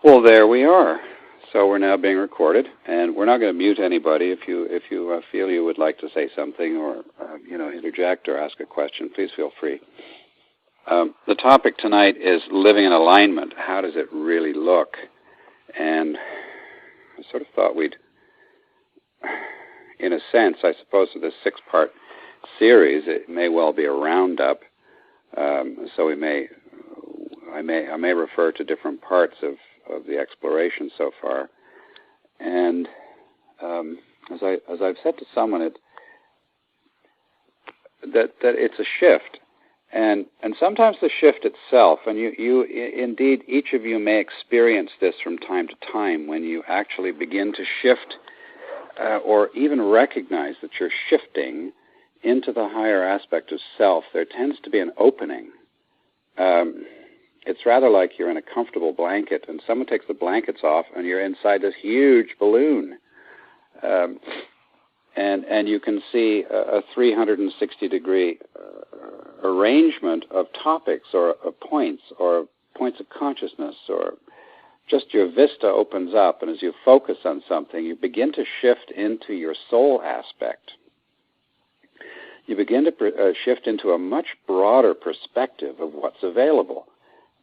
Well, there we are. So we're now being recorded, and we're not going to mute anybody. If you feel you would like to say something or interject or ask a question, please feel free. The topic tonight is living in alignment. How does it really look? And I sort of thought we'd, in a sense, I suppose, of this 6-part series, it may well be a roundup. So I may refer to different parts of the exploration so far. And as I've said to someone, that it's a shift. And sometimes the shift itself, and you indeed, each of you may experience this from time to time when you actually begin to shift or even recognize that you're shifting into the higher aspect of self. There tends to be an opening. It's rather like you're in a comfortable blanket and someone takes the blankets off and you're inside this huge balloon. And you can see a 360-degree arrangement of topics or points of consciousness, or just your vista opens up, and as you focus on something, you begin to shift into your soul aspect. You begin to shift into a much broader perspective of what's available.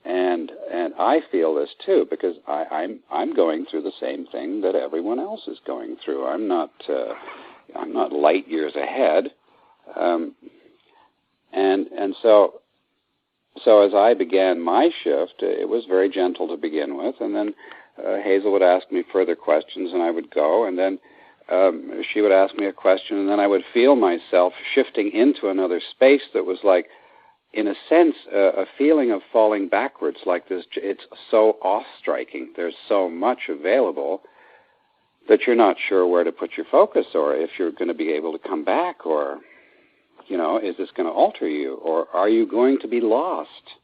And I feel this too, because I'm going through the same thing that everyone else is going through. I'm not light years ahead, and so as I began my shift, it was very gentle to begin with, and then Hazel would ask me further questions, and I would go, and then she would ask me a question, and then I would feel myself shifting into another space that was like, in a sense, a feeling of falling backwards like this. It's so awe-striking. There's so much available that you're not sure where to put your focus, or if you're going to be able to come back, or, is this going to alter you, or are you going to be lost?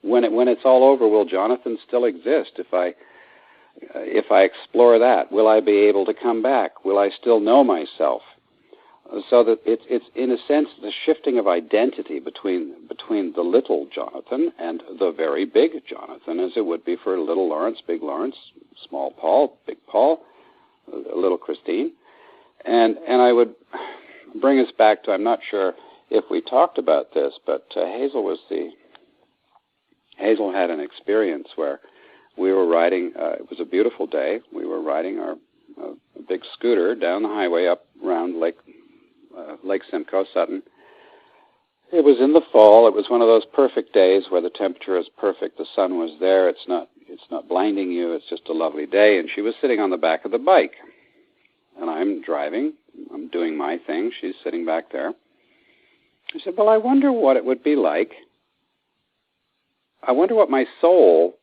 When it's all over, will Jonathan still exist? If I explore that, will I be able to come back? Will I still know myself? So that it's in a sense the shifting of identity between the little Jonathan and the very big Jonathan, as it would be for little Lawrence, big Lawrence, small Paul, big Paul, little Christine. And I would bring us back to, I'm not sure if we talked about this, but Hazel had an experience where we were riding, it was a beautiful day, we were riding our big scooter down the highway up around Lake Simcoe, Sutton. It was in the fall. It was one of those perfect days where the temperature is perfect. The sun was there. It's not blinding you. It's just a lovely day. And she was sitting on the back of the bike. And I'm driving. I'm doing my thing. She's sitting back there. I said, well, I wonder what it would be like. I wonder what my soul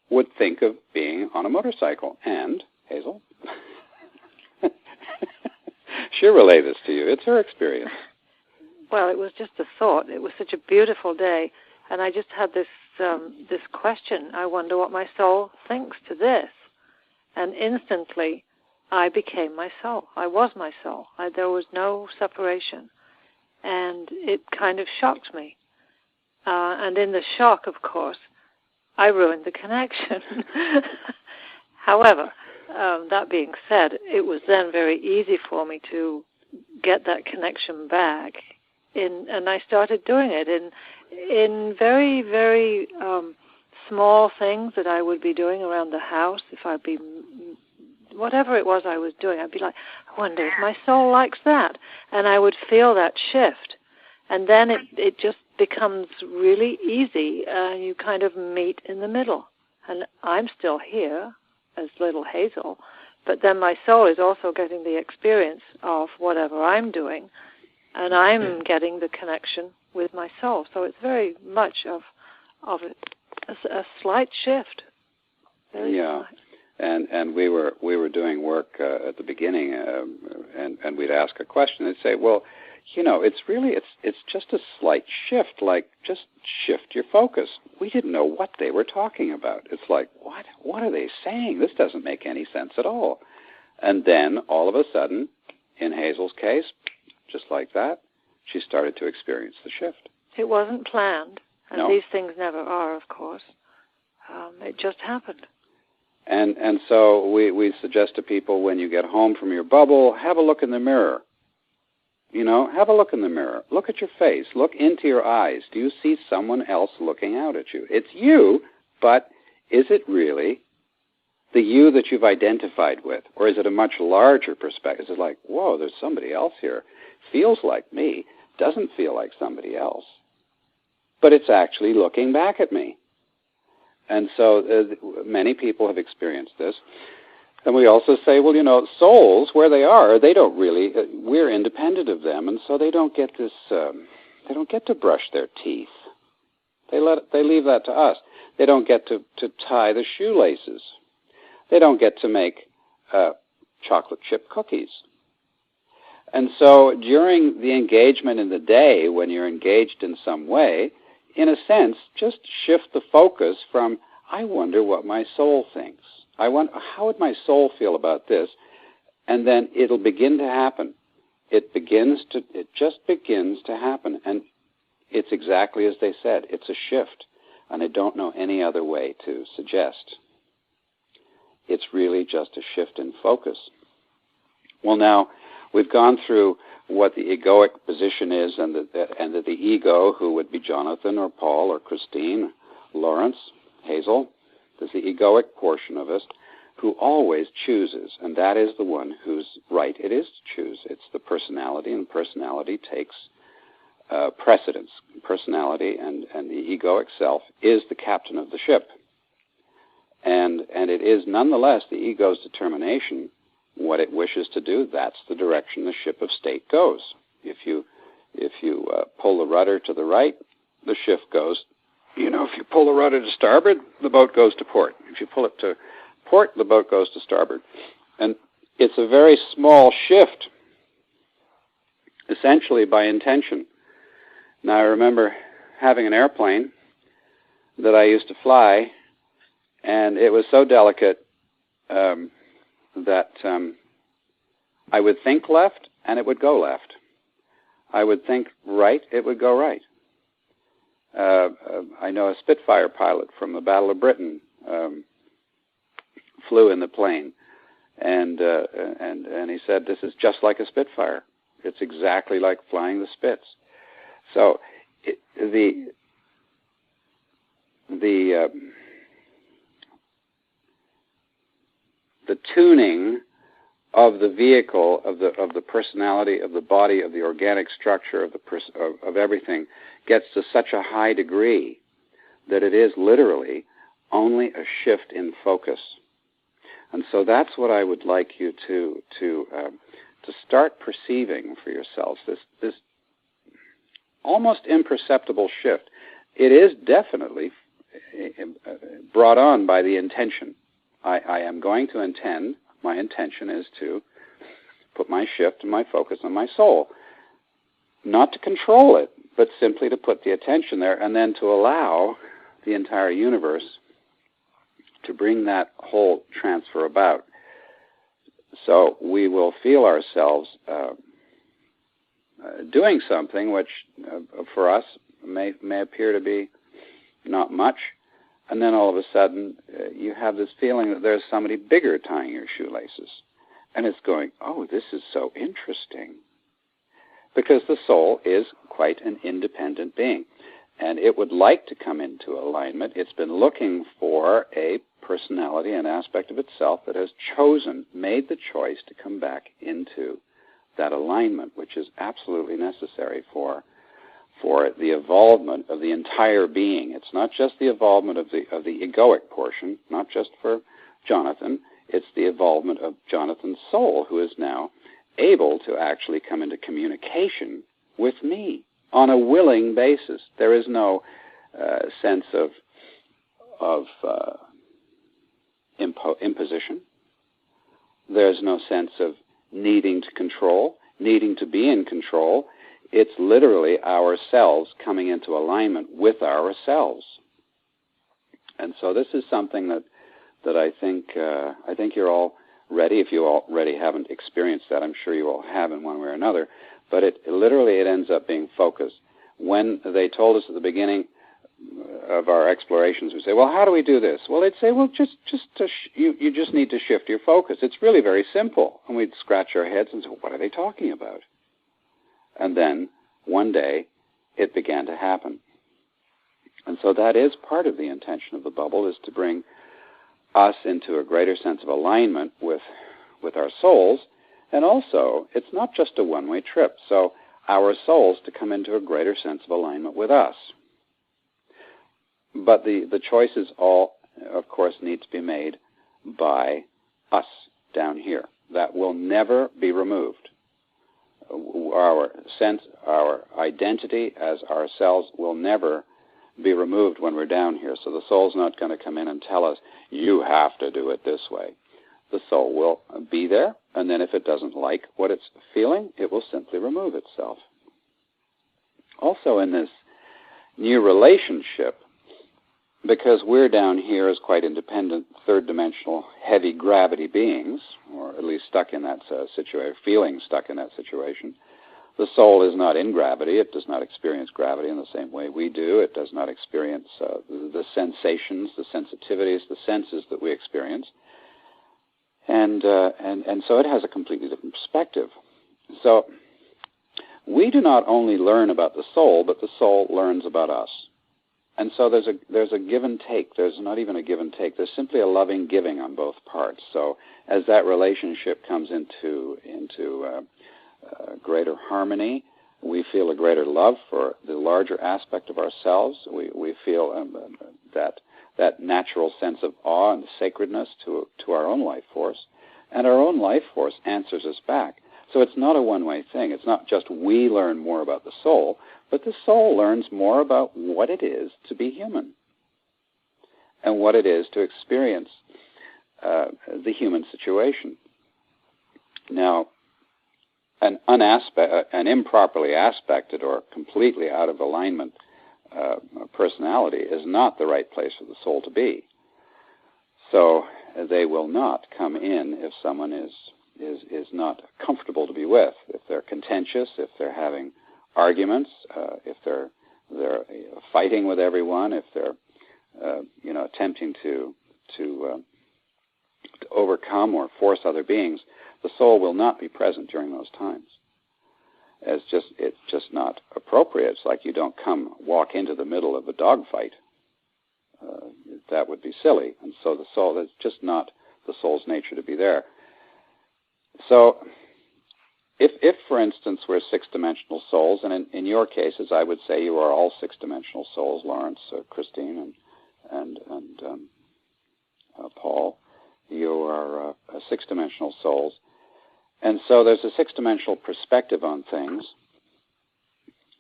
would think of being on a motorcycle. And, Hazel, she'll relay this to you. It's her experience. Well, it was just a thought. It was such a beautiful day, and I just had this question. I wonder what my soul thinks to this. And instantly, I became my soul. I was my soul. There was no separation. And it kind of shocked me. And in the shock, of course, I ruined the connection. However, that being said, it was then very easy for me to get that connection back, and I started doing it in very, very small things that I would be doing around the house. If I'd be, whatever it was I was doing, I'd be like, I wonder if my soul likes that, and I would feel that shift, and then it just becomes really easy. You kind of meet in the middle, and I'm still here as little Hazel, but then my soul is also getting the experience of whatever I'm doing, and I'm getting the connection with my soul. So it's very much of a slight shift. Very yeah, slight. And we were doing work at the beginning, and we'd ask a question. They'd say, well, it's just a slight shift, like just shift your focus. We didn't know what they were talking about. It's like, what are they saying? This doesn't make any sense at all. And then all of a sudden, in Hazel's case, just like that, she started to experience the shift. It wasn't planned, and No. these things never are, of course. It just happened. And so we suggest to people, when you get home from your bubble, have a look in the mirror. Have a look in the mirror. Look at your face. Look into your eyes. Do you see someone else looking out at you? It's you, but is it really the you that you've identified with? Or is it a much larger perspective? Is it like, whoa, there's somebody else here. Feels like me. Doesn't feel like somebody else. But it's actually looking back at me. And so many people have experienced this. And we also say, well, souls, where they are, they don't really, we're independent of them, and so they don't get this, they don't get to brush their teeth. They leave that to us. They don't get to tie the shoelaces. They don't get to make chocolate chip cookies. And so during the engagement in the day, when you're engaged in some way, in a sense, just shift the focus from, I wonder what my soul thinks. I wonder, how would my soul feel about this? And then it'll begin to happen. It just begins to happen. And it's exactly as they said. It's a shift. And I don't know any other way to suggest. It's really just a shift in focus. Well, now, we've gone through what the egoic position is, and that the ego, who would be Jonathan or Paul or Christine, Lawrence, Hazel, there's the egoic portion of us who always chooses, and that is the one whose right it is to choose. It's the personality, and personality takes precedence. Personality and the egoic self is the captain of the ship. And it is nonetheless the ego's determination what it wishes to do. That's the direction the ship of state goes. If you pull the rudder to the right, the ship goes. If you pull the rudder to starboard, the boat goes to port. If you pull it to port, the boat goes to starboard. And it's a very small shift, essentially by intention. Now, I remember having an airplane that I used to fly, and it was so delicate that I would think left, and it would go left. I would think right, it would go right. I know a Spitfire pilot from the Battle of Britain flew in the plane, and he said, "This is just like a Spitfire. It's exactly like flying the Spits." So the tuning of the vehicle, of the personality, of the body, of the organic structure of everything gets to such a high degree that it is literally only a shift in focus. And so that's what I would like you to start perceiving for yourselves, this almost imperceptible shift. It is definitely brought on by the intention. I am going to intend, my intention is to put my shift and my focus on my soul. Not to control it, but simply to put the attention there, and then to allow the entire universe to bring that whole transfer about. So we will feel ourselves doing something which for us may appear to be not much, and then all of a sudden you have this feeling that there's somebody bigger tying your shoelaces. And it's going, oh, this is so interesting. Because the soul is quite an independent being. And it would like to come into alignment. It's been looking for a personality, an aspect of itself that has made the choice to come back into that alignment, which is absolutely necessary for the evolvement of the entire being. It's not just the evolvement of the egoic portion, not just for Jonathan. It's the evolvement of Jonathan's soul, who is now able to actually come into communication with me on a willing basis. There is no sense of imposition. There's no sense of needing to control, needing to be in control. It's literally ourselves coming into alignment with ourselves. And so this is something that I think you're all ready. If you already haven't experienced that, I'm sure you all have in one way or another. But it ends up being focused. When they told us at the beginning, of our explorations would say, well, how do we do this? Well, they'd say, well, you just need to shift your focus. It's really very simple. And we'd scratch our heads and say, what are they talking about? And then one day it began to happen. And so that is part of the intention of the bubble, is to bring us into a greater sense of alignment with our souls. And also, it's not just a one-way trip. So our souls to come into a greater sense of alignment with us. But the choices all, of course, need to be made by us down here. That will never be removed. Our sense, our identity as ourselves will never be removed when we're down here. So the soul's not going to come in and tell us, you have to do it this way. The soul will be there, and then if it doesn't like what it's feeling, it will simply remove itself. Also in this new relationship, because we're down here as quite independent, third-dimensional, heavy gravity beings, or at least stuck in that situation, feeling stuck in that situation, the soul is not in gravity. It does not experience gravity in the same way we do. It does not experience the sensations, the sensitivities, the senses that we experience. And so it has a completely different perspective. So we do not only learn about the soul, but the soul learns about us. And so there's a give and take. There's not even a give and take. There's simply a loving giving on both parts. So as that relationship comes into greater harmony, we feel a greater love for the larger aspect of ourselves. We feel that natural sense of awe and sacredness to our own life force. And our own life force answers us back. So it's not a one-way thing. It's not just we learn more about the soul, but the soul learns more about what it is to be human and what it is to experience the human situation. Now, an improperly aspected or completely out of alignment personality is not the right place for the soul to be. So they will not come in if someone is not comfortable to be with. If they're contentious, if they're having arguments, if they're fighting with everyone, if they're attempting to overcome or force other beings, the soul will not be present during those times. It's just not appropriate. It's like you don't walk into the middle of a dogfight. That would be silly. And so the soul, it's just not the soul's nature to be there. So if for instance, we're six-dimensional souls, and in your cases, I would say you are all six-dimensional souls, Lawrence, Christine, and Paul, you are six-dimensional souls. And so there's a six-dimensional perspective on things,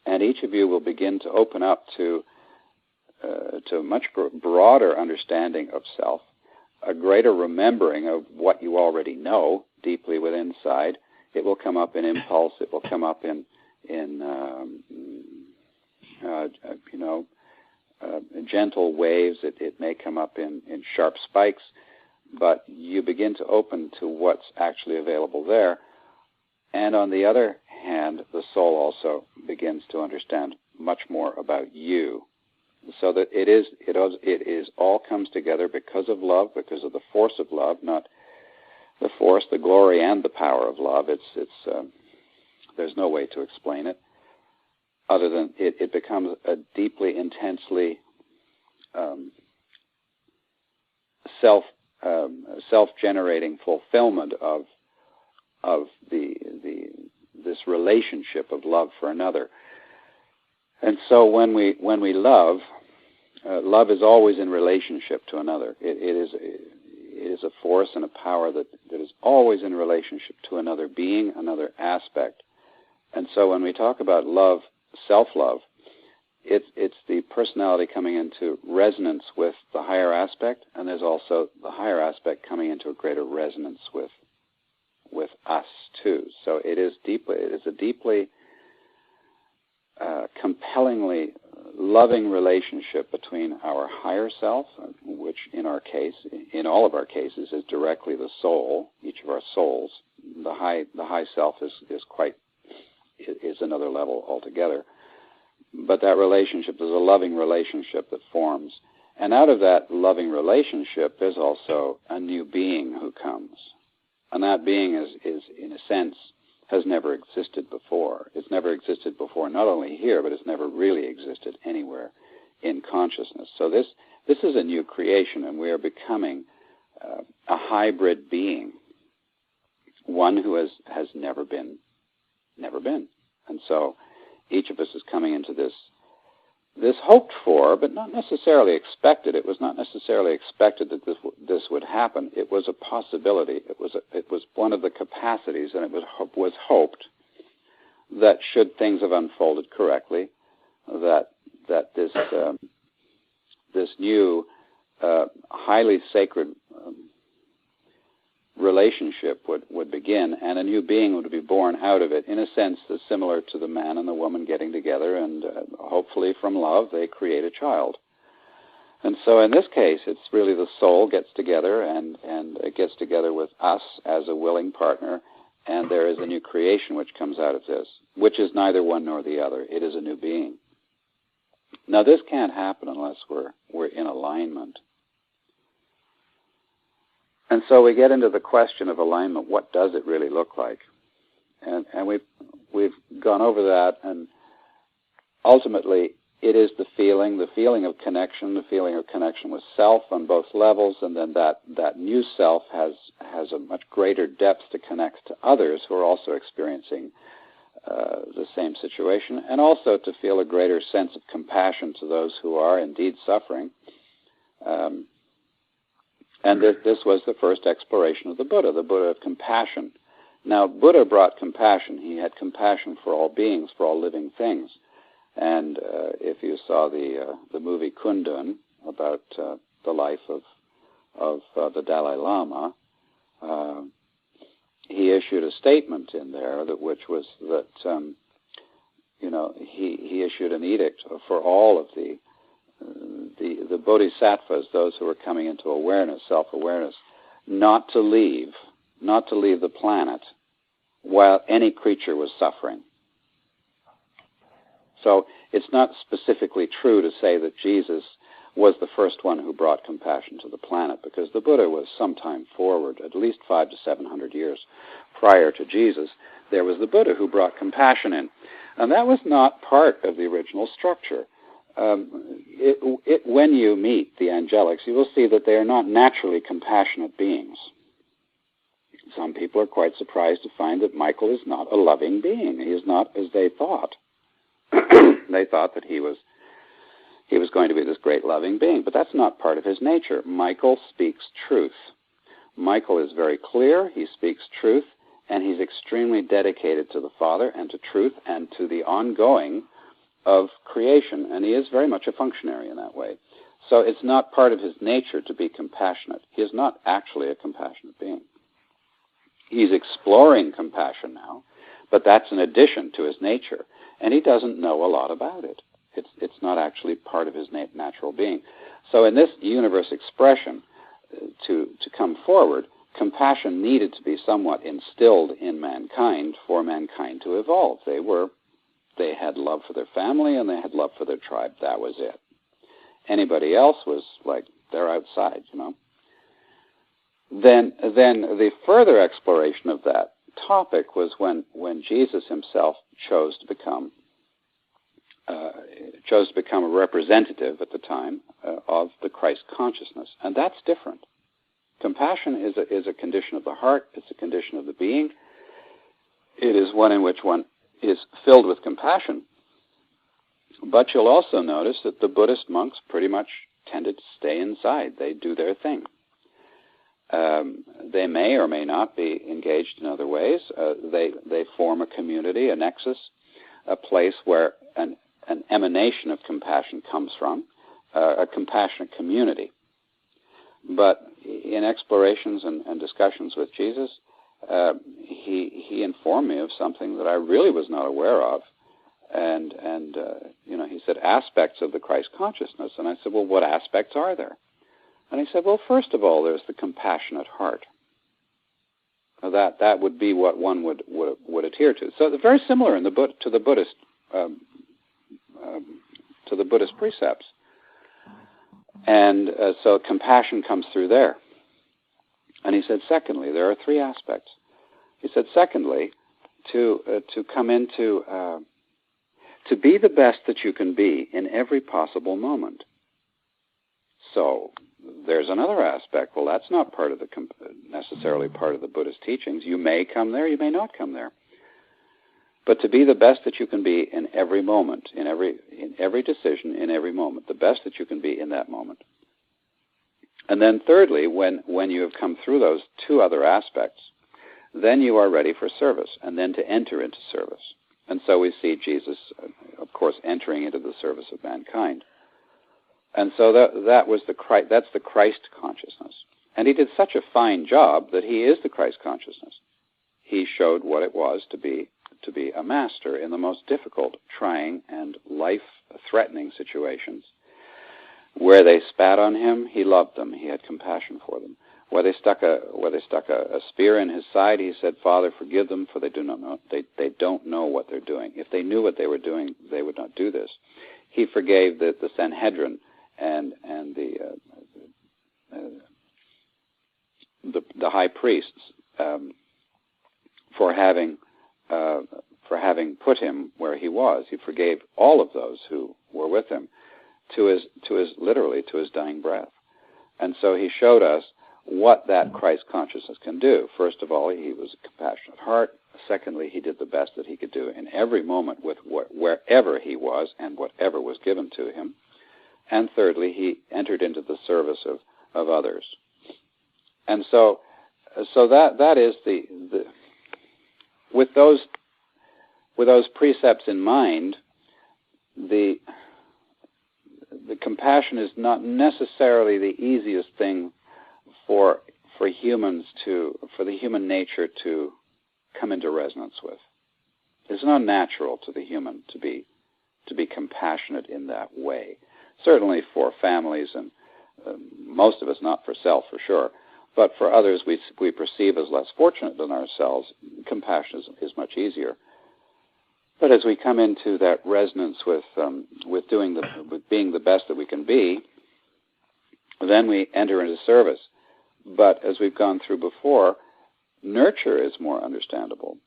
and each of you will begin to open up to a much broader understanding of self, a greater remembering of what you already know deeply within inside. It will come up in impulse. It will come up in gentle waves. It may come up in sharp spikes, but you begin to open to what's actually available there. And on the other hand, the soul also begins to understand much more about you. So that it is all comes together because of love, because of the force of love, not the force, the glory, and the power of love. There's no way to explain it other than it becomes a deeply, intensely self-generating fulfillment of this relationship of love for another. And so when we love, love is always in relationship to another. It is a force and a power that is always in relationship to another being, another aspect. And so when we talk about love, self-love, it's the personality coming into resonance with the higher aspect, and there's also the higher aspect coming into a greater resonance with us too. So it is a deeply compellingly loving relationship between our higher self, which in our case, in all of our cases, is directly the soul, each of our souls. The high self is another level altogether. But that relationship, there's a loving relationship that forms. And out of that loving relationship, there's also a new being who comes. And that being is in a sense, has never existed before. It's never existed before, not only here, but it's never really existed anywhere in consciousness. So this is a new creation, and we are becoming a hybrid being, one who has never been. And so each of us is coming into this hoped for, but not necessarily expected. It was not necessarily expected that this would happen. It was a possibility. It was one of the capacities, and it was hoped that should things have unfolded correctly, that this new highly sacred relationship would begin, and a new being would be born out of it, in a sense that's similar to the man and the woman getting together, and hopefully from love they create a child. And so in this case, it's really the soul gets together, and it gets together with us as a willing partner, and there is a new creation which comes out of this, which is neither one nor the other. It is a new being. Now this can't happen unless we're in alignment. And so we get into the question of alignment. What does it really look like? And we've gone over that, and ultimately it is the feeling of connection, with self on both levels, and then that new self has a much greater depth to connect to others who are also experiencing the same situation, and also to feel a greater sense of compassion to those who are indeed suffering. And this was the first exploration of the Buddha of compassion. Now, Buddha brought compassion. He had compassion for all beings, for all living things. And if you saw the movie Kundun about the life of the Dalai Lama, he issued a statement in there which was that he issued an edict for all of the bodhisattvas, those who are coming into awareness, self-awareness, not to leave the planet while any creature was suffering. So it's not specifically true to say that Jesus was the first one who brought compassion to the planet, because the Buddha was sometime forward, at least 500 to 700 years prior to Jesus. There was the Buddha who brought compassion in. And that was not part of the original structure. When you meet the angelics, you will see that they are not naturally compassionate beings. Some people are quite surprised to find that Michael is not a loving being. He is not as they thought. They thought that he was going to be this great loving being, but that's not part of his nature. Michael speaks truth. Michael is very clear. He speaks truth, and he's extremely dedicated to the Father and to truth and to the ongoing of creation, and he is very much a functionary in that way. So it's not part of his nature to be compassionate. He is not actually a compassionate being. He's exploring compassion now, but that's an addition to his nature, and he doesn't know a lot about it. It's not actually part of his natural being. So in this universe expression, to come forward, compassion needed to be somewhat instilled in mankind for mankind to evolve. They had love for their family and they had love for their tribe. That was it. Anybody else was like, they're outside, Then the further exploration of that topic was when Jesus himself chose to become a representative at the time of the Christ consciousness, and that's different. Compassion is a condition of the heart. It's a condition of the being. It is one in which one is filled with compassion. But you'll also notice that the Buddhist monks pretty much tended to stay inside. They do their thing. They may or may not be engaged in other ways. They form a community, a nexus, a place where an emanation of compassion comes from, a compassionate community. But in explorations and discussions with Jesus, he informed me of something that I really was not aware of, and he said aspects of the Christ consciousness, and I said, well, what aspects are there? And he said, well, first of all, there's the compassionate heart. Now that would be what one would adhere to. So they're very similar to the Buddhist Buddhist precepts. And so compassion comes through there. And he said, secondly, there are three aspects. He said, secondly, to come into, to be the best that you can be in every possible moment. So there's another aspect. Well, that's not part of necessarily part of the Buddhist teachings. You may come there, you may not come there. But to be the best that you can be in every moment, in every decision, in every moment, the best that you can be in that moment. And then thirdly, when you have come through those two other aspects, then you are ready for service, and then to enter into service. And so we see Jesus, of course, entering into the service of mankind. And so that's the Christ consciousness. And he did such a fine job that he is the Christ consciousness. He showed what it was to be a master in the most difficult, trying, and life-threatening situations. Where they spat on him, he loved them. He had compassion for them. Where they stuck a spear in his side, he said, "Father, forgive them, for they do not know. They don't know what they're doing. If they knew what they were doing, they would not do this." He forgave the Sanhedrin and the high priests for having put him where he was. He forgave all of those who were with him literally to his dying breath. And so he showed us what that Christ consciousness can do. First of all, he was a compassionate heart. Secondly, he did the best that he could do in every moment with wherever he was and whatever was given to him. And thirdly, he entered into the service of others. And so that is the with those precepts in mind, the compassion is not necessarily the easiest thing for the human nature to come into resonance with. It's not natural to the human to be compassionate in that way. Certainly for families and most of us, not for self for sure, but for others we perceive as less fortunate than ourselves, compassion is much easier. But as we come into that resonance with being the best that we can be, then we enter into service. But as we've gone through before, nurture is more understandable.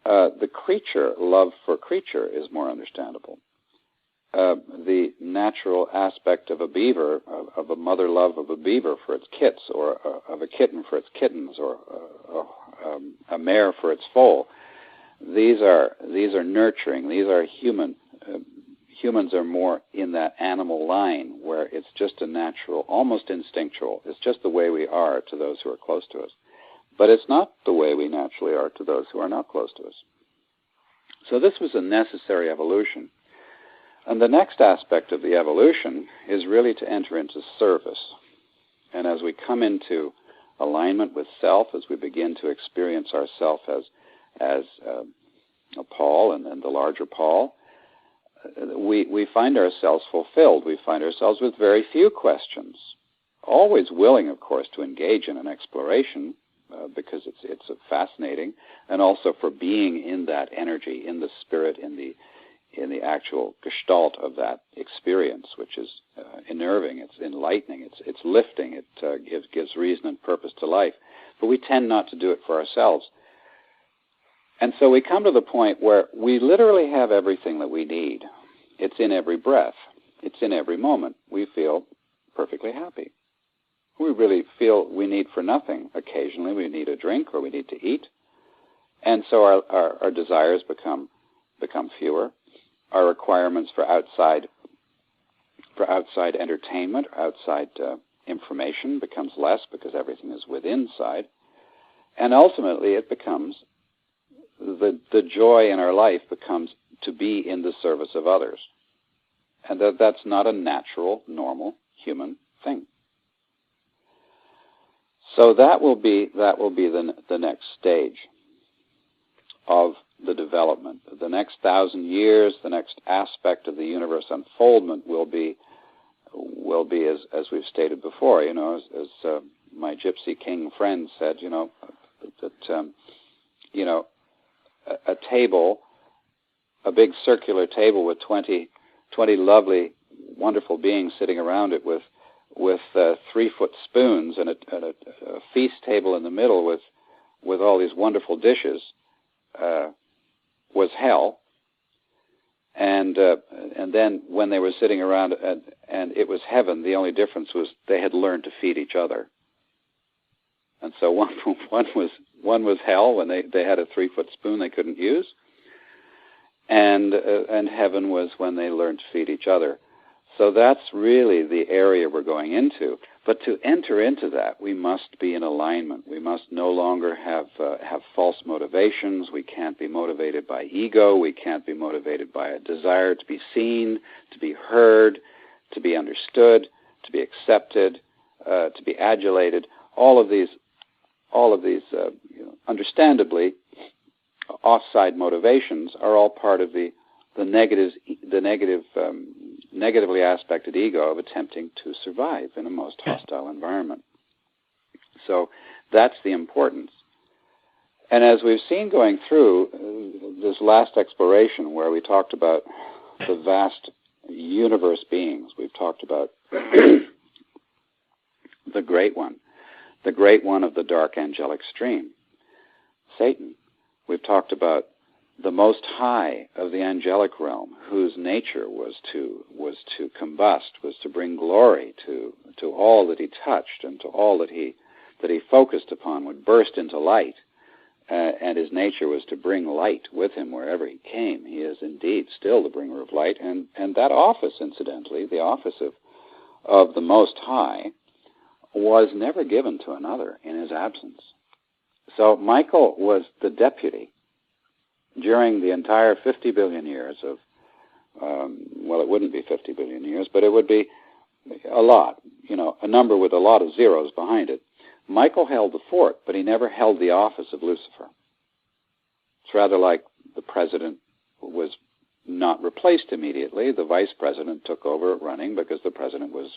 The creature, love for creature, is more understandable. The natural aspect of a beaver, of a mother love of a beaver for its kits, or of a kitten for its kittens, or a mare for its foal. These are nurturing. These are human. Humans are more in that animal line where it's just a natural, almost instinctual. It's just the way we are to those who are close to us. But it's not the way we naturally are to those who are not close to us. So this was a necessary evolution. And the next aspect of the evolution is really to enter into service. And as we come into alignment with self, as we begin to experience ourself as Paul and then the larger Paul, we find ourselves fulfilled. We find ourselves with very few questions, always willing, of course, to engage in an exploration because it's fascinating, and also for being in that energy, in the spirit, in the actual gestalt of that experience, which is unnerving, it's enlightening, it's lifting, it gives reason and purpose to life. But we tend not to do it for ourselves. And so we come to the point where we literally have everything that we need. It's in every breath. It's in every moment. We feel perfectly happy. We really feel we need for nothing. Occasionally we need a drink or we need to eat. And so our desires become fewer. Our requirements for outside entertainment, outside information becomes less because everything is within inside. And ultimately it becomes the joy in our life becomes to be in the service of others. And that's not a natural, normal human thing. So that will be the next stage of the development. The next 1,000 years, the next aspect of the universe unfoldment will be as we've stated before, as my Gypsy King friend said, a table a big circular table with 20 lovely, wonderful beings sitting around it with 3-foot spoons and a feast table in the middle with all these wonderful dishes, was hell. And then when they were sitting around and it was heaven, the only difference was they had learned to feed each other. And so one was hell when they had a 3-foot spoon they couldn't use, and heaven was when they learned to feed each other. So that's really the area we're going into. But to enter into that, we must be in alignment. We must no longer have false motivations. We can't be motivated by ego. We can't be motivated by a desire to be seen, to be heard, to be understood, to be accepted, to be adulated. All of these, understandably, offside motivations are all part of the negatively aspected ego of attempting to survive in a most hostile environment. So that's the importance. And as we've seen going through this last exploration where we talked about the vast universe beings, we've talked about the great one of the dark angelic stream, Satan. We've talked about the most high of the angelic realm, whose nature was to combust, was to bring glory to all that he touched and to all that he focused upon would burst into light, and his nature was to bring light with him wherever he came. He is indeed still the bringer of light, and that office, incidentally, the office of the Most High, was never given to another in his absence. So Michael was the deputy during the entire 50 billion years of, it wouldn't be 50 billion years, but it would be a lot, a number with a lot of zeros behind it. Michael held the fort, but he never held the office of Lucifer. It's rather like the president was not replaced immediately. The vice president took over running because the president was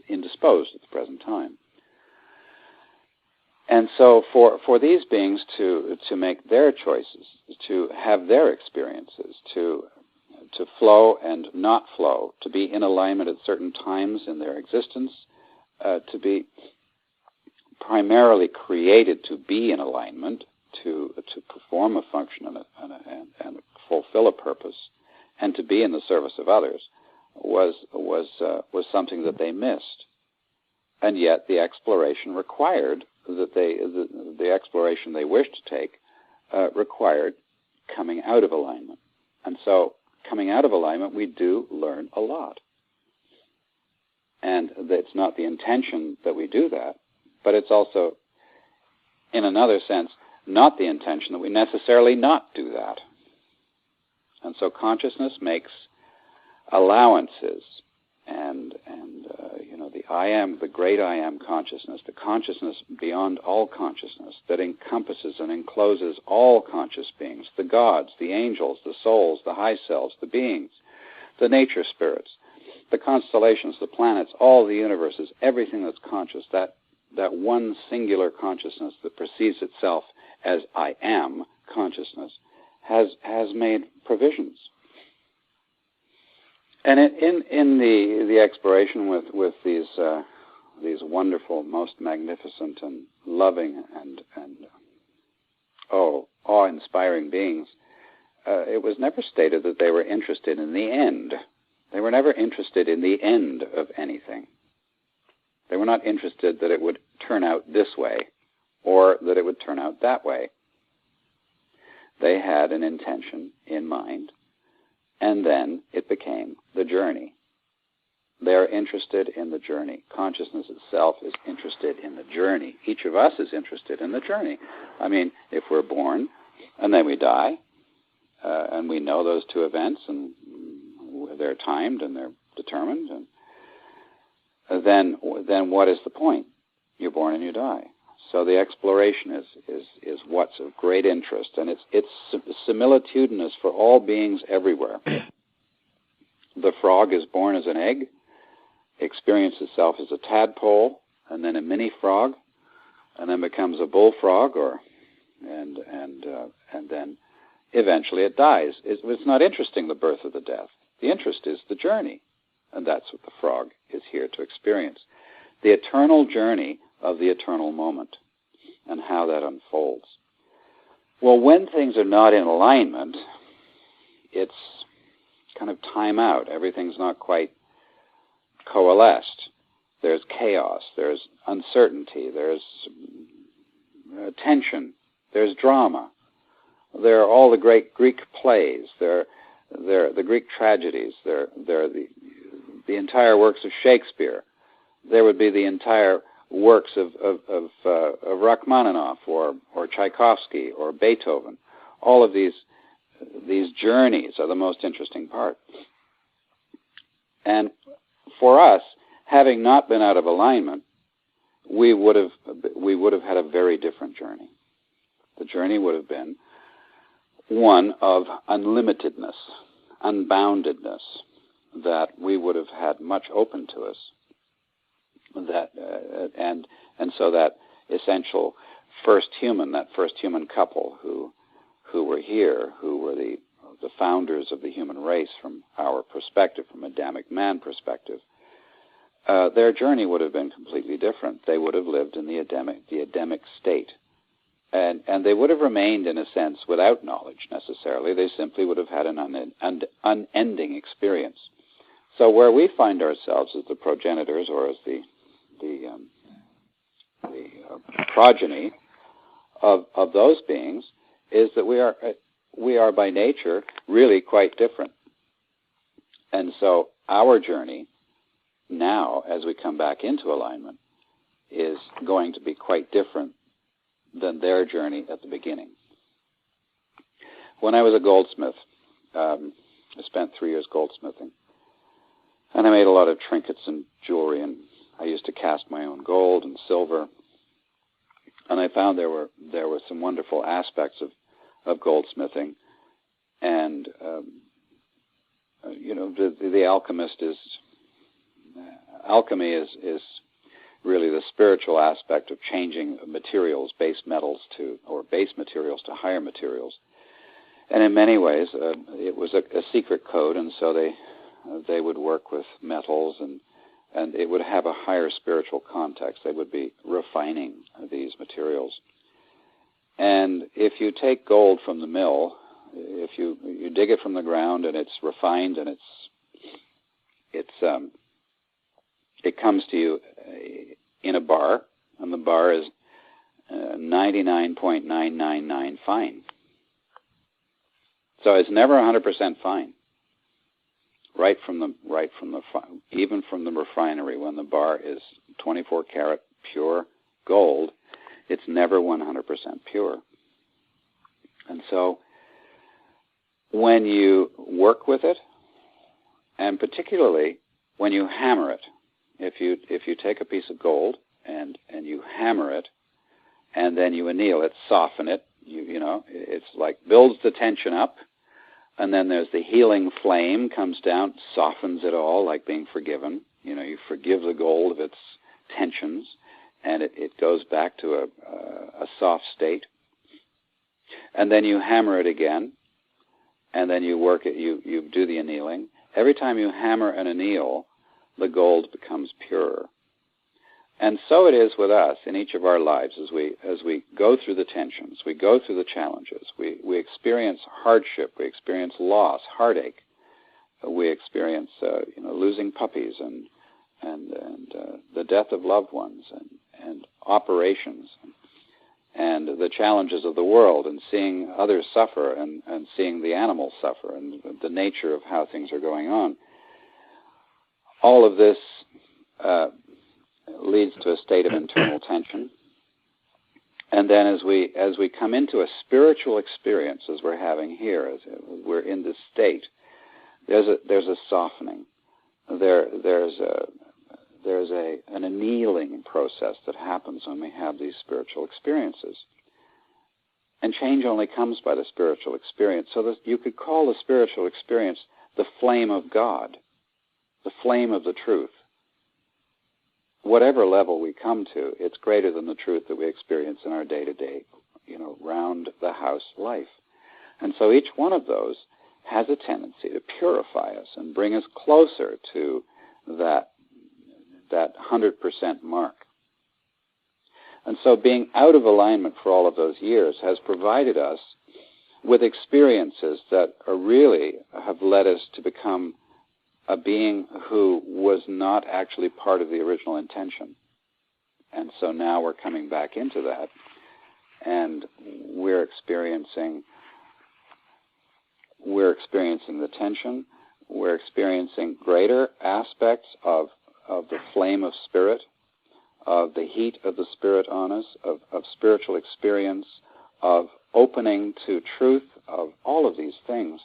indisposed at the present time. And so for these beings to make their choices, to have their experiences, to flow and not flow, to be in alignment at certain times in their existence, to be primarily created to be in alignment, to perform a function and fulfill a purpose, and to be in the service of others, was something that they missed. And yet the exploration required that the exploration they wished to take required coming out of alignment. And so coming out of alignment, we do learn a lot. And it's not the intention that we do that, but it's also, in another sense, not the intention that we necessarily not do that. And so consciousness makes allowances, and the I am, the great I am consciousness, the consciousness beyond all consciousness that encompasses and encloses all conscious beings, the gods, the angels, the souls, the high selves, the beings, the nature spirits, the constellations, the planets, all the universes, everything that's conscious, that one singular consciousness that perceives itself as I am consciousness has made provisions. And in the exploration with these wonderful, most magnificent and loving and awe-inspiring beings, it was never stated that they were interested in the end. They were never interested in the end of anything. They were not interested that it would turn out this way or that it would turn out that way. They had an intention in mind, and then it became the journey. They are interested in the journey. Consciousness itself is interested in the journey. Each of us is interested in the journey. I mean, if we're born and then we die, and we know those two events, and they're timed and they're determined, and then what is the point? You're born and you die. So the exploration is what's of great interest, and it's similitudinous for all beings everywhere. The frog is born as an egg, experiences itself as a tadpole, and then a mini frog, and then becomes a bullfrog, and then eventually it dies. It's not interesting, the birth or the death. The interest is the journey, and that's what the frog is here to experience. The eternal journey of the eternal moment and how that unfolds. Well, when things are not in alignment, it's kind of time out. Everything's not quite coalesced. There's chaos, there's uncertainty, there's tension, there's drama. There are all the great Greek plays, there are the Greek tragedies, there are the entire works of Shakespeare. There would be the entire works of Rachmaninoff or Tchaikovsky or Beethoven. All of these journeys are the most interesting part. And for us, having not been out of alignment, we would have had a very different journey. The journey would have been one of unlimitedness, unboundedness, that we would have had much open to us. And so that essential first human couple who were here, who were the founders of the human race from our perspective, from Adamic man perspective, their journey would have been completely different. They would have lived in the Adamic state. And they would have remained, in a sense, without knowledge necessarily. They simply would have had an unending experience. So where we find ourselves as the progenitors, or as the progeny of those beings, is that we are by nature really quite different. And so our journey now, as we come back into alignment, is going to be quite different than their journey at the beginning. When I was a goldsmith, I spent 3 years goldsmithing, and I made a lot of trinkets and jewelry, and I used to cast my own gold and silver, and I found there were some wonderful aspects of goldsmithing, and the alchemist is alchemy is really the spiritual aspect of changing materials, base materials to higher materials. And in many ways, it was a secret code, and so they would work with metals, and it would have a higher spiritual context. They would be refining these materials. And if you take gold from the mill, if you dig it from the ground and it's refined and it comes to you in a bar, and the bar is 99.999 fine. So it's never 100% fine. Even from the refinery, when the bar is 24 karat pure gold, it's never 100% pure. And so when you work with it, and particularly when you hammer it, if you take a piece of gold and you hammer it, and then you anneal it, soften it, it's like builds the tension up, and then there's the healing flame comes down, softens it all, like being forgiven. You forgive the gold of its tensions, and it goes back to a soft state. And then you hammer it again, and then you work it. You do the annealing. Every time you hammer and anneal, the gold becomes purer. And so it is with us in each of our lives as we go through the tensions, we go through the challenges, we experience hardship, we experience loss, heartache, we experience losing puppies and the death of loved ones and operations and the challenges of the world and seeing others suffer and seeing the animals suffer and the nature of how things are going on. All of this leads to a state of internal tension. And then as we come into a spiritual experience, as we're having here, as we're in this state, there's a softening. There's an annealing process that happens when we have these spiritual experiences. And change only comes by the spiritual experience. So that you could call the spiritual experience the flame of God, the flame of the truth. Whatever level we come to, it's greater than the truth that we experience in our day-to-day, round-the-house life. And so each one of those has a tendency to purify us and bring us closer to that 100% mark. And so being out of alignment for all of those years has provided us with experiences that are really have led us to become a being who was not actually part of the original intention. And so now we're coming back into that, and we're experiencing the tension. We're experiencing greater aspects of the flame of spirit, of the heat of the spirit on us, of spiritual experience, of opening to truth, of all of these things.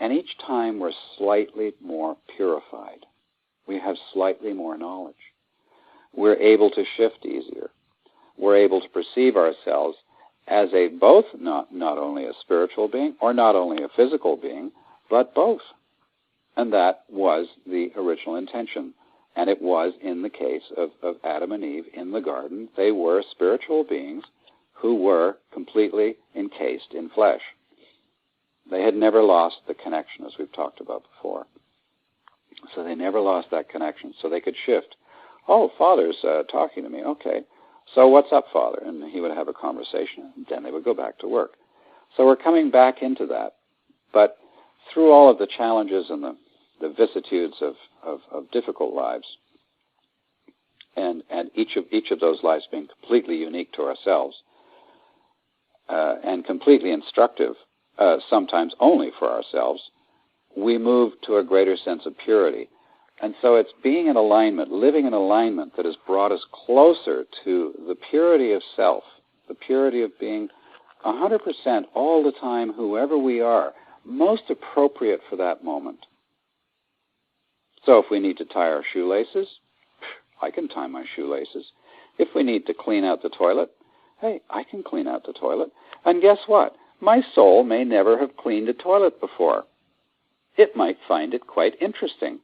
And each time we're slightly more purified. We have slightly more knowledge. We're able to shift easier. We're able to perceive ourselves as both not only a spiritual being or not only a physical being, but both. And that was the original intention. And it was in the case of Adam and Eve in the garden. They were spiritual beings who were completely encased in flesh. They had never lost the connection, as we've talked about before. So they never lost that connection, so they could shift. Oh, Father's talking to me. Okay, so what's up, Father? And he would have a conversation, and then they would go back to work. So we're coming back into that. But through all of the challenges and the vicissitudes of difficult lives, and each of those lives being completely unique to ourselves, and completely instructive, sometimes only for ourselves, we move to a greater sense of purity. And so it's being in alignment, living in alignment, that has brought us closer to the purity of self, the purity of being 100% all the time, whoever we are, most appropriate for that moment. So if we need to tie our shoelaces, I can tie my shoelaces. If we need to clean out the toilet, hey, I can clean out the toilet. And guess what? My soul may never have cleaned a toilet before. It might find it quite interesting.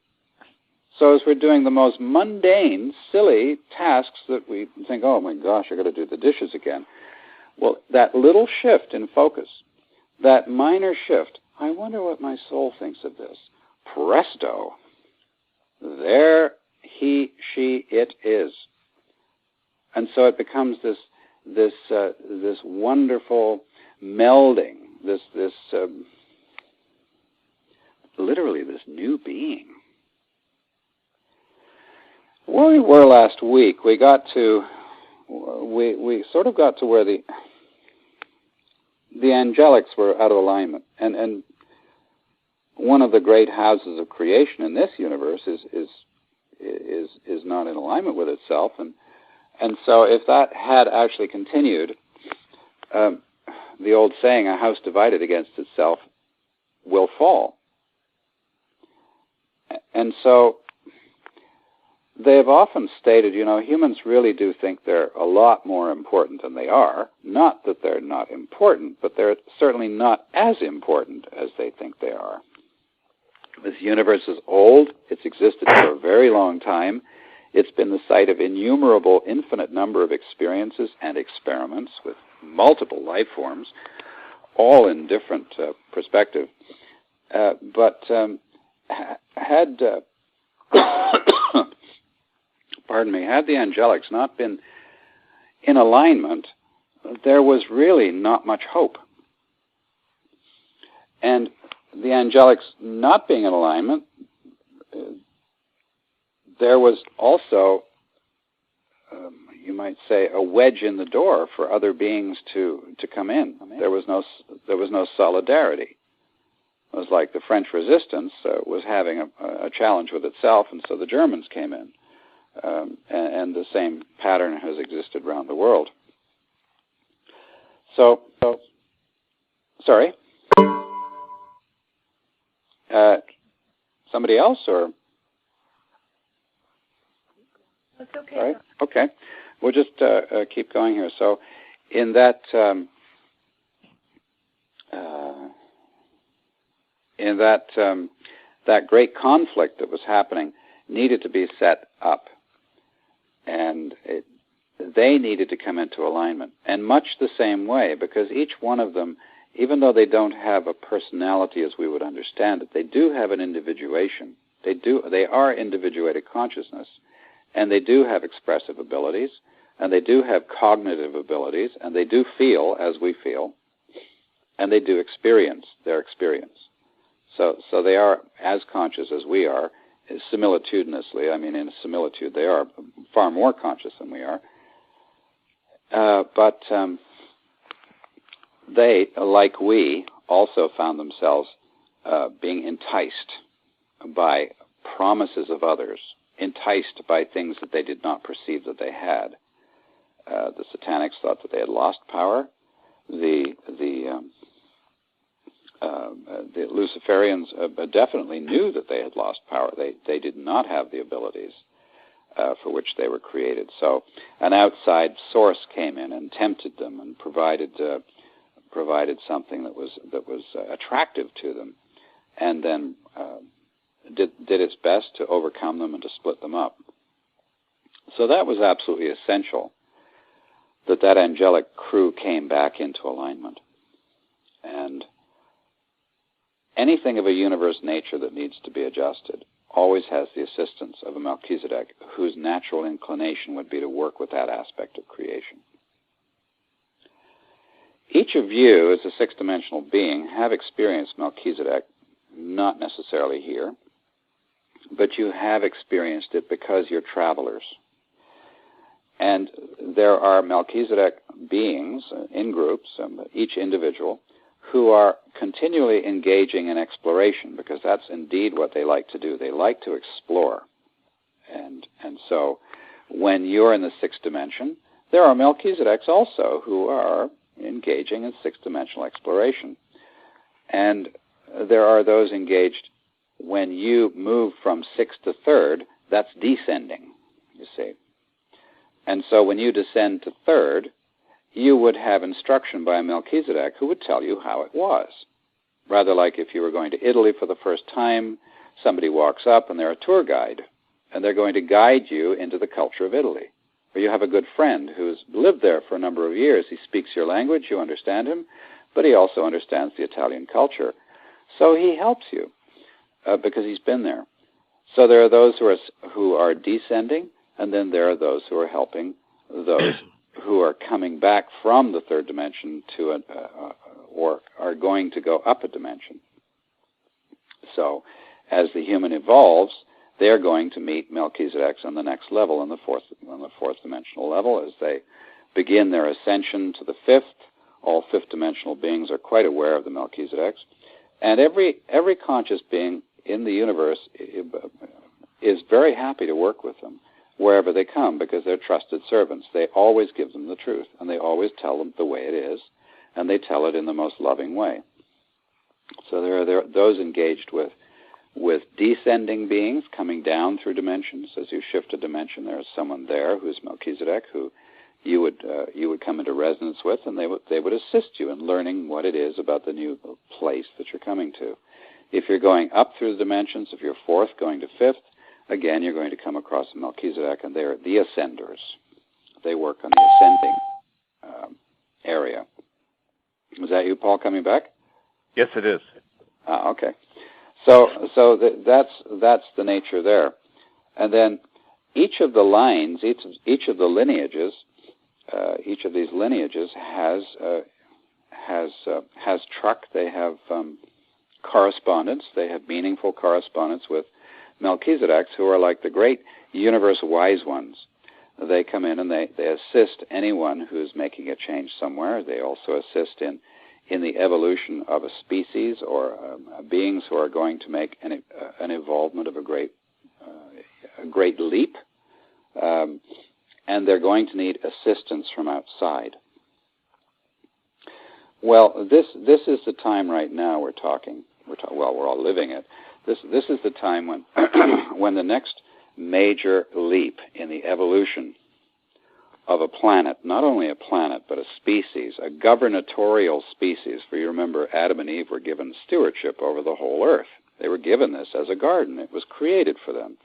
So as we're doing the most mundane, silly tasks that we think, oh my gosh, I've got to do the dishes again. Well, that little shift in focus, that minor shift, I wonder what my soul thinks of this. Presto. There it is. And so it becomes this wonderful melding, literally this new being. Where we were last week, we sort of got to where the angelics were out of alignment, and one of the great houses of creation in this universe is not in alignment with itself, and so if that had actually continued, the old saying, a house divided against itself will fall. And so they have often stated, humans really do think they're a lot more important than they are. Not that they're not important, but they're certainly not as important as they think they are. This universe is old. It's existed for a very long time. It's been the site of innumerable, infinite number of experiences and experiments with multiple life forms, all in different perspective. But had the angelics not been in alignment, there was really not much hope. And the angelics not being in alignment, there was also, you might say, a wedge in the door for other beings to come in. There was no solidarity. It was like the French resistance was having a challenge with itself, and so the Germans came in. And the same pattern has existed around the world. So sorry? Somebody else, or? That's okay. Sorry? Okay. We'll just keep going here. So in that that great conflict that was happening needed to be set up, and they needed to come into alignment. And much the same way, because each one of them even though they don't have a personality as we would understand it, they do have an individuation. They are individuated consciousness, and they do have expressive abilities, and they do have cognitive abilities, and they do feel as we feel, and they do experience their experience. So they are as conscious as we are, similitudinously. I mean, in a similitude, they are far more conscious than we are. But they, like we, also found themselves being enticed by promises of others, enticed by things that they did not perceive that they had. The Satanics thought that they had lost power. The Luciferians definitely knew that they had lost power. They did not have the abilities for which they were created. So an outside source came in and tempted them and provided something that was attractive to them, and then did its best to overcome them and to split them up. So that was absolutely essential, that angelic crew came back into alignment. And anything of a universe nature that needs to be adjusted always has the assistance of a Melchizedek, whose natural inclination would be to work with that aspect of creation. Each of you, as a six-dimensional being, have experienced Melchizedek, not necessarily here, but you have experienced it because you're travelers. And there are Melchizedek beings in groups, each individual, who are continually engaging in exploration, because that's indeed what they like to do. They like to explore. And so when you're in the sixth dimension, there are Melchizedeks also who are engaging in six-dimensional exploration. And there are those engaged when you move from sixth to third, that's descending, you see. And so when you descend to third, you would have instruction by a Melchizedek who would tell you how it was. Rather like if you were going to Italy for the first time, somebody walks up and they're a tour guide, and they're going to guide you into the culture of Italy. Or you have a good friend who's lived there for a number of years. He speaks your language, you understand him, but he also understands the Italian culture. So he helps you because he's been there. So there are those who are descending, and then there are those who are helping those who are coming back from the third dimension to or are going to go up a dimension. So as the human evolves, they're going to meet Melchizedeks on the next level, on the fourth dimensional level. As they begin their ascension to the fifth, all fifth dimensional beings are quite aware of the Melchizedeks. And every conscious being in the universe is very happy to work with them wherever they come, because they're trusted servants. They always give them the truth, and they always tell them the way it is, and they tell it in the most loving way. So there are those engaged with descending beings coming down through dimensions. As you shift a dimension, there is someone there who's Melchizedek, who you would come into resonance with, and they would assist you in learning what it is about the new place that you're coming to. If you're going up through the dimensions, if you're fourth going to fifth, again, you're going to come across a Melchizedek, and they're the ascenders. They work on the ascending area. Is that you, Paul, coming back? Yes, it is. Okay. So that's the nature there. And then each of the lines, each of the lineages, each of these lineages has truck. They have correspondence. They have meaningful correspondence with Melchizedeks, who are like the great universe wise ones. They come in and they assist anyone who's making a change somewhere. They also assist in the evolution of a species or beings who are going to make an evolvement of a great leap, and they're going to need assistance from outside. Well, this is the time right now we're talking. We're all living it. This is the time when when the next major leap in the evolution of a planet, not only a planet, but a species, a gubernatorial species. For you remember, Adam and Eve were given stewardship over the whole earth. They were given this as a garden. It was created for them.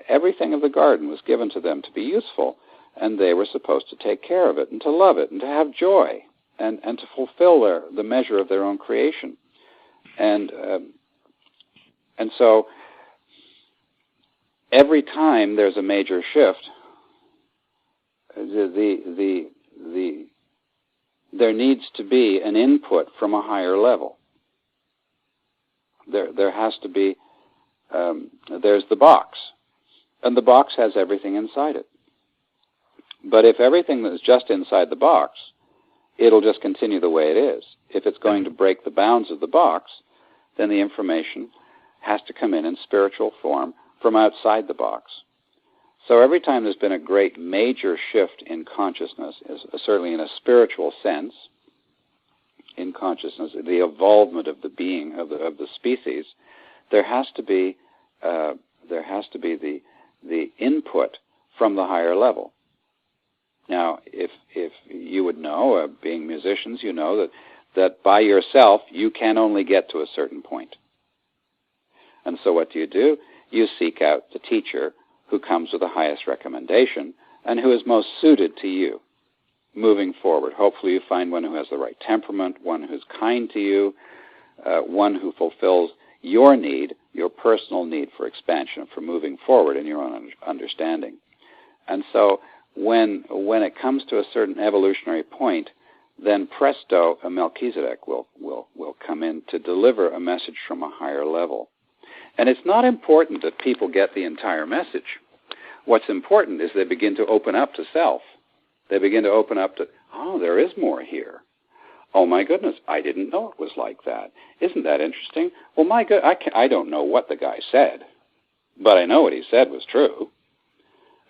Everything of the garden was given to them to be useful, and they were supposed to take care of it and to love it and to have joy. and to fulfill the measure of their own creation. And so every time there's a major shift, there needs to be an input from a higher level. There has to be, there's the box, and the box has everything inside it. But if everything is just inside the box, it'll just continue the way it is. If it's going to break the bounds of the box, then the information has to come in spiritual form from outside the box. So every time there's been a great major shift in consciousness, certainly in a spiritual sense, in consciousness, the evolvement of the being of the species, there has to be the input from the higher level. Now, if you would know, being musicians, you know that by yourself you can only get to a certain point. And so what do? You seek out the teacher who comes with the highest recommendation and who is most suited to you moving forward. Hopefully you find one who has the right temperament, one who's kind to you, one who fulfills your need, your personal need for expansion, for moving forward in your own understanding. And so when it comes to a certain evolutionary point, then presto, a Melchizedek will come in to deliver a message from a higher level. And it's not important that people get the entire message. What's important is they begin to open up to self. They begin to open up to, oh, there is more here. Oh, my goodness, I didn't know it was like that. Isn't that interesting? Well, my God, I don't know what the guy said, but I know what he said was true.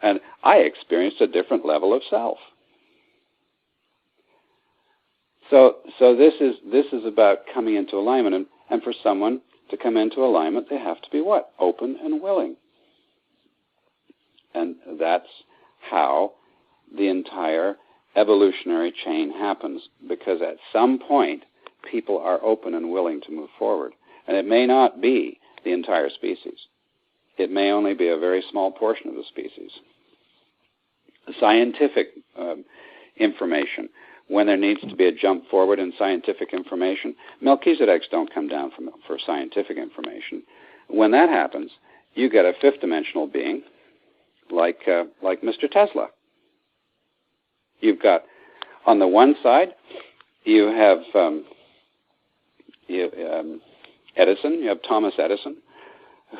And I experienced a different level of self. So this is about coming into alignment, and for someone to come into alignment, they have to be what? Open and willing. And that's how the entire evolutionary chain happens, because at some point, people are open and willing to move forward. And it may not be the entire species. It may only be a very small portion of the species. Scientific information, when there needs to be a jump forward in scientific information, Melchizedeks don't come down for scientific information. When that happens, you get a fifth-dimensional being like Mr. Tesla. You've got, on the one side, you have Edison. You have Thomas Edison,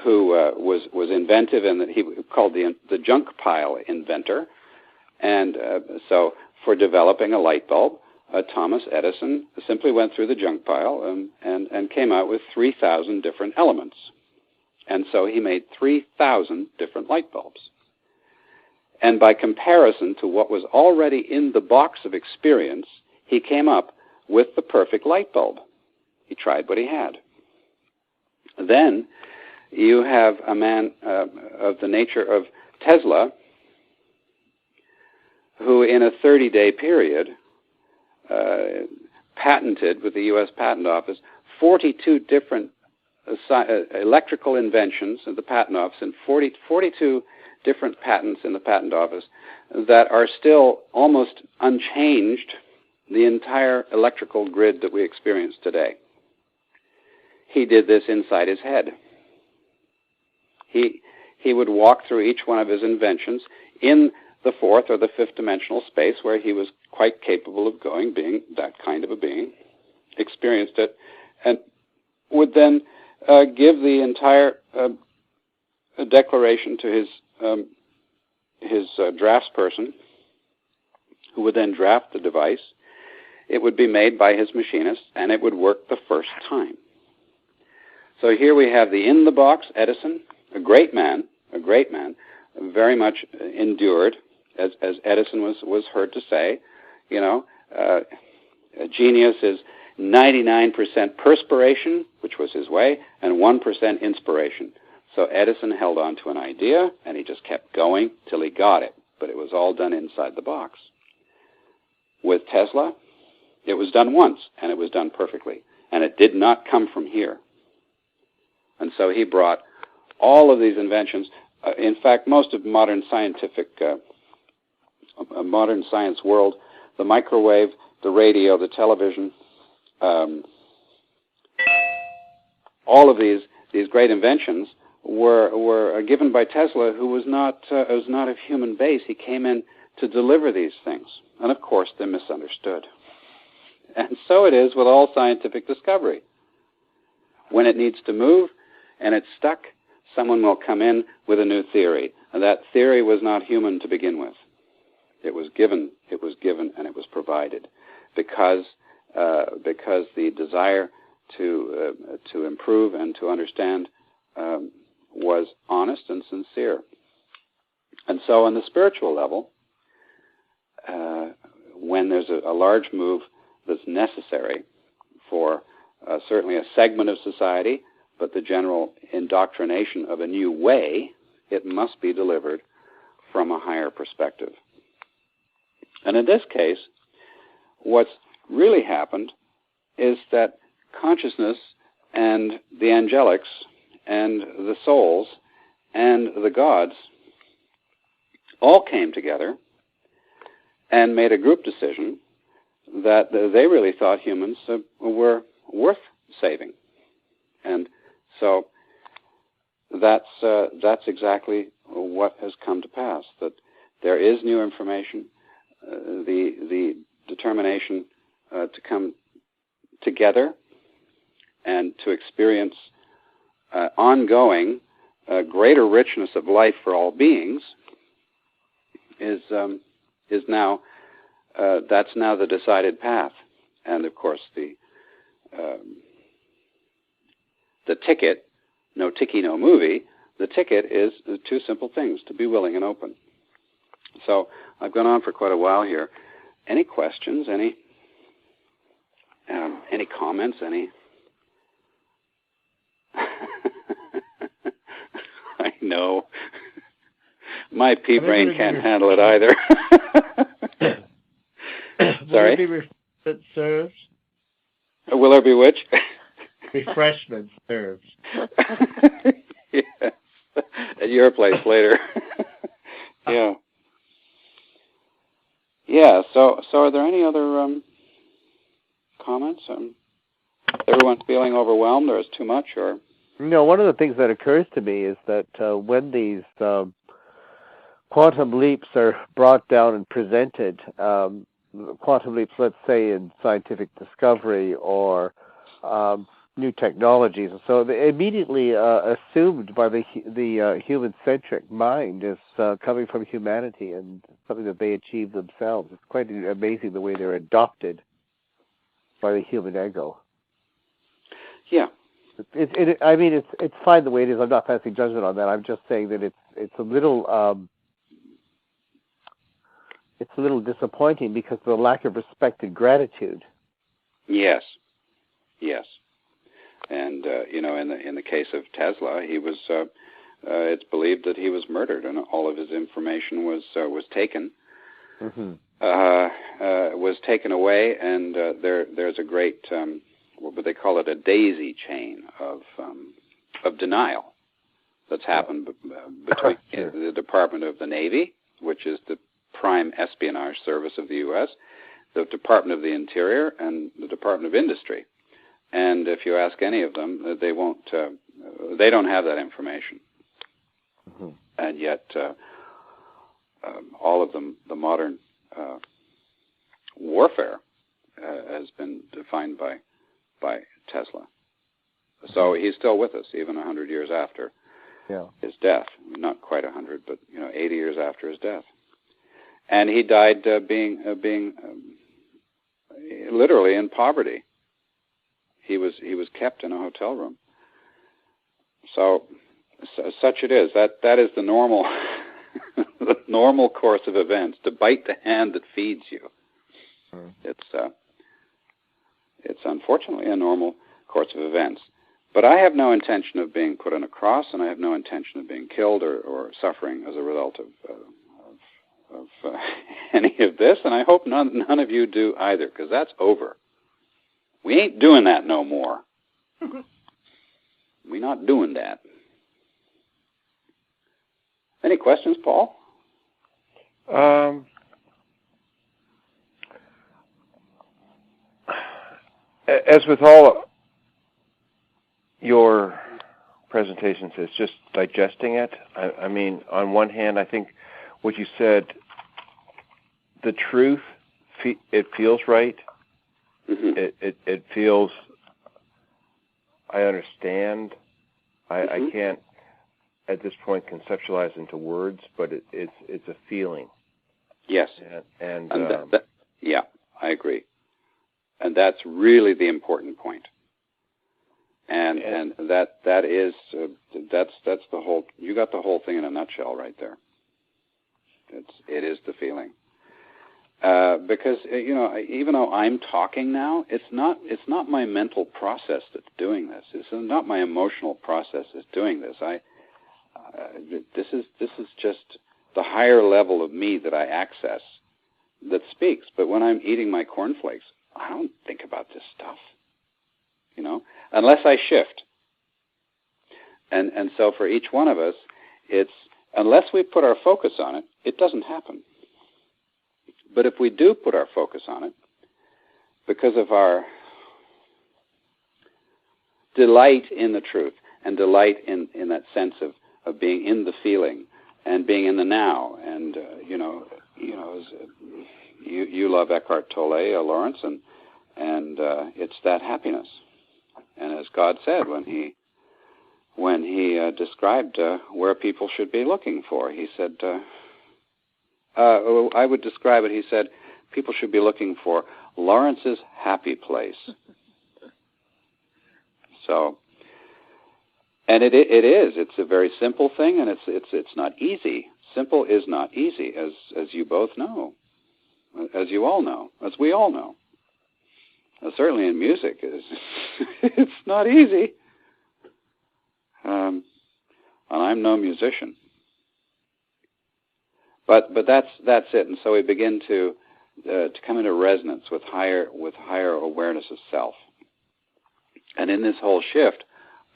who was inventive, and he called the junk pile inventor. And so for developing a light bulb, Thomas Edison simply went through the junk pile and came out with 3,000 different elements. And so he made 3,000 different light bulbs. And by comparison to what was already in the box of experience, he came up with the perfect light bulb. He tried what he had. Then you have a man of the nature of Tesla, who in a 30-day period patented with the U.S. Patent Office 42 different electrical inventions in the Patent Office and 42 different patents in the Patent Office that are still almost unchanged the entire electrical grid that we experience today. He did this inside his head. He would walk through each one of his inventions in the fourth or the fifth dimensional space where he was quite capable of going, being that kind of a being, experienced it, and would then give the entire declaration to his draftsperson, who would then draft the device. It would be made by his machinist, and it would work the first time. So here we have the in-the-box Edison, a great man, very much endured, as Edison was heard to say. You know, a genius is 99% perspiration, which was his way, and 1% inspiration. So Edison held on to an idea, and he just kept going till he got it. But it was all done inside the box. With Tesla, it was done once, and it was done perfectly. And it did not come from here. And so he brought all of these inventions. In fact, most of modern science world, the microwave, the radio, the television, all of these great inventions were given by Tesla, who was not of human base. He came in to deliver these things, and of course they're misunderstood. And so it is with all scientific discovery. When it needs to move and it's stuck, someone will come in with a new theory, and that theory was not human to begin with. It was given, and it was provided because the desire to improve and to understand was honest and sincere. And so on the spiritual level, when there's a large move that's necessary for certainly a segment of society, but the general indoctrination of a new way, it must be delivered from a higher perspective. And in this case, what's really happened is that consciousness and the angelics and the souls and the gods all came together and made a group decision that they really thought humans were worth saving. And so that's exactly what has come to pass, that there is new information, the determination to come together and to experience ongoing greater richness of life for all beings is now that's now the decided path. And of course the ticket, no ticky, no movie, the ticket is two simple things: to be willing and open. So I've gone on for quite a while here. Any questions? Any comments? Any? I know. My pea brain can't handle it either. Sorry? Will there be refreshment served? Will there be which? Refreshment served. Yes. At your place later. Yeah. Yeah, so are there any other comments? Everyone's feeling overwhelmed, or is too much, or? No, one of the things that occurs to me is that when these quantum leaps are brought down and presented, quantum leaps, let's say, in scientific discovery or new technologies, and so they immediately assumed by the human-centric mind is coming from humanity and something that they achieve themselves. It's quite amazing the way they're adopted by the human ego. Yeah. I mean, it's fine the way it is. I'm not passing judgment on that. I'm just saying that it's a little disappointing because of the lack of respect and gratitude. Yes. And in the case of Tesla, he was. It's believed that he was murdered, and all of his information was taken. Mm-hmm. Was taken away, and there's a great what would they call it, a daisy chain of denial that's happened between the Department of the Navy, which is the prime espionage service of the U.S., the Department of the Interior, and the Department of Industry. And if you ask any of them, they won't. They don't have that information. Mm-hmm. And yet, all of them, the modern warfare, has been defined by Tesla. So he's still with us, even 100 years after his death. Not quite 100, but 80 years after his death. And he died being literally in poverty. He was kept in a hotel room. So such it is. That is the normal the normal course of events. To bite the hand that feeds you. It's unfortunately a normal course of events. But I have no intention of being put on a cross, and I have no intention of being killed or suffering as a result of any of this. And I hope none of you do either, because that's over. We ain't doing that no more. We're not doing that. Any questions, Paul? as with all your presentations, it's just digesting it. I mean, on one hand, I think what you said, the truth, it feels right. Mm-hmm. It feels, I understand. I can't at this point conceptualize into words, but it's a feeling. Yes. And yeah, I agree. And that's really the important point. And that is that's the whole. You got the whole thing in a nutshell right there. It is the feeling. Because even though I'm talking now, it's not my mental process that's doing this. It's not my emotional process that's doing this. This is just the higher level of me that I access that speaks. But when I'm eating my cornflakes, I don't think about this stuff, unless I shift. And so for each one of us, it's unless we put our focus on it, it doesn't happen. But if we do put our focus on it, because of our delight in the truth and delight in that sense of being in the feeling and being in the now, and you love Eckhart Tolle, Lawrence, and it's that happiness. And as God said when he described where people should be looking for, he said, I would describe it, he said, people should be looking for Lawrence's happy place. So, and it is. It's a very simple thing, and it's not easy. Simple is not easy, as you both know, as you all know, as we all know. Certainly in music, it's not easy. And I'm no musician. But that's it. And so we begin to come into resonance with higher awareness of self. And in this whole shift,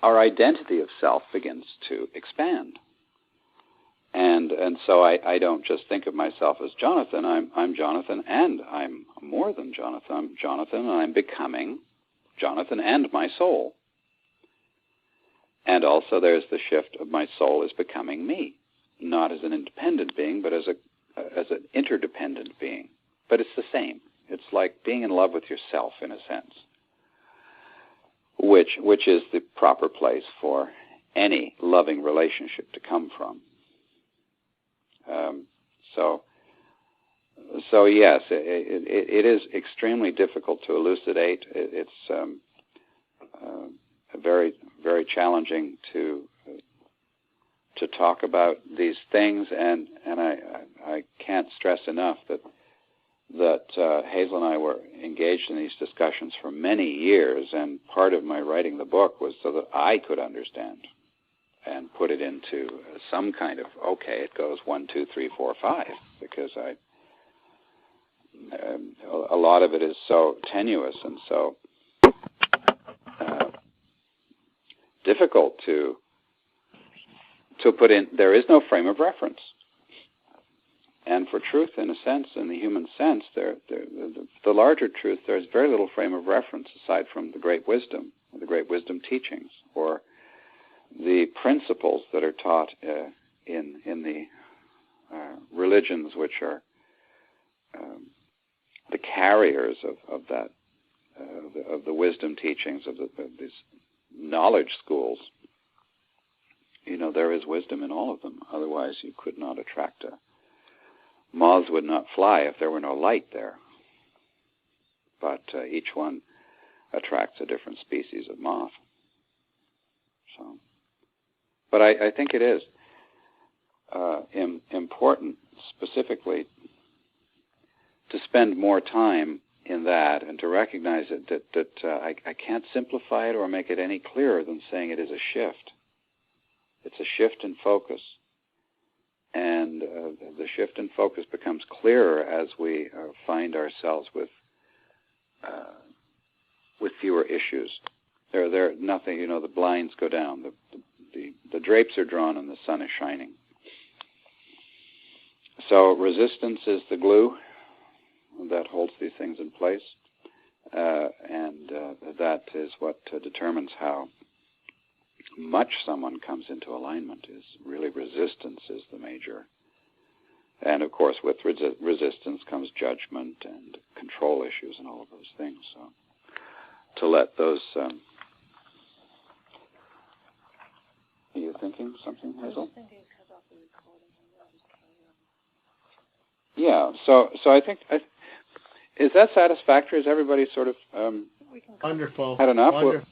our identity of self begins to expand. And so I don't just think of myself as Jonathan. I'm Jonathan, and I'm more than Jonathan. I'm Jonathan, and I'm becoming Jonathan and my soul. And also there's the shift of my soul is becoming me, not as an independent being, but as an interdependent being. But it's the same. It's like being in love with yourself in a sense, which is the proper place for any loving relationship to come from. So yes, it is extremely difficult to elucidate. It's very, very challenging to talk about these things, and I can't stress enough that Hazel and I were engaged in these discussions for many years, and part of my writing the book was so that I could understand and put it into some kind of, okay, it goes 1, 2, 3, 4, 5, because a lot of it is so tenuous and so difficult to put in. There is no frame of reference. And for truth, in a sense, in the human sense, the larger truth, there's very little frame of reference aside from the great wisdom teachings, or the principles that are taught in the religions, which are the carriers of that of the wisdom teachings of these knowledge schools. There is wisdom in all of them. Otherwise, you could not attract moths would not fly if there were no light there. But each one attracts a different species of moth. So, but I think it is important specifically to spend more time in that and to recognize that I can't simplify it or make it any clearer than saying it is a shift. It's a shift in focus. And the shift in focus becomes clearer as we find ourselves with fewer issues. There nothing. The blinds go down. The drapes are drawn, and the sun is shining. So resistance is the glue that holds these things in place, and that is what determines how much someone comes into alignment. Is really resistance is the major. And of course, with resistance comes judgment and control issues and all of those things. So to let those... are you thinking something, Hazel? Yeah. So I think... is that satisfactory? Is everybody sort of... Wonderful. Had enough? Wonderful.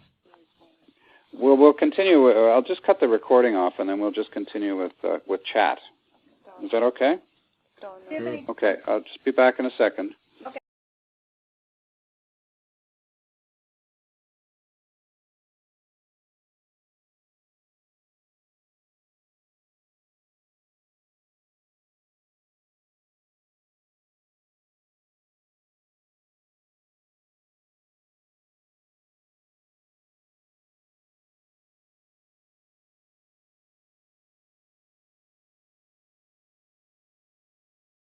We'll continue. I'll just cut the recording off, and then we'll just continue with chat. Is that okay? Sure. Okay. I'll just be back in a second.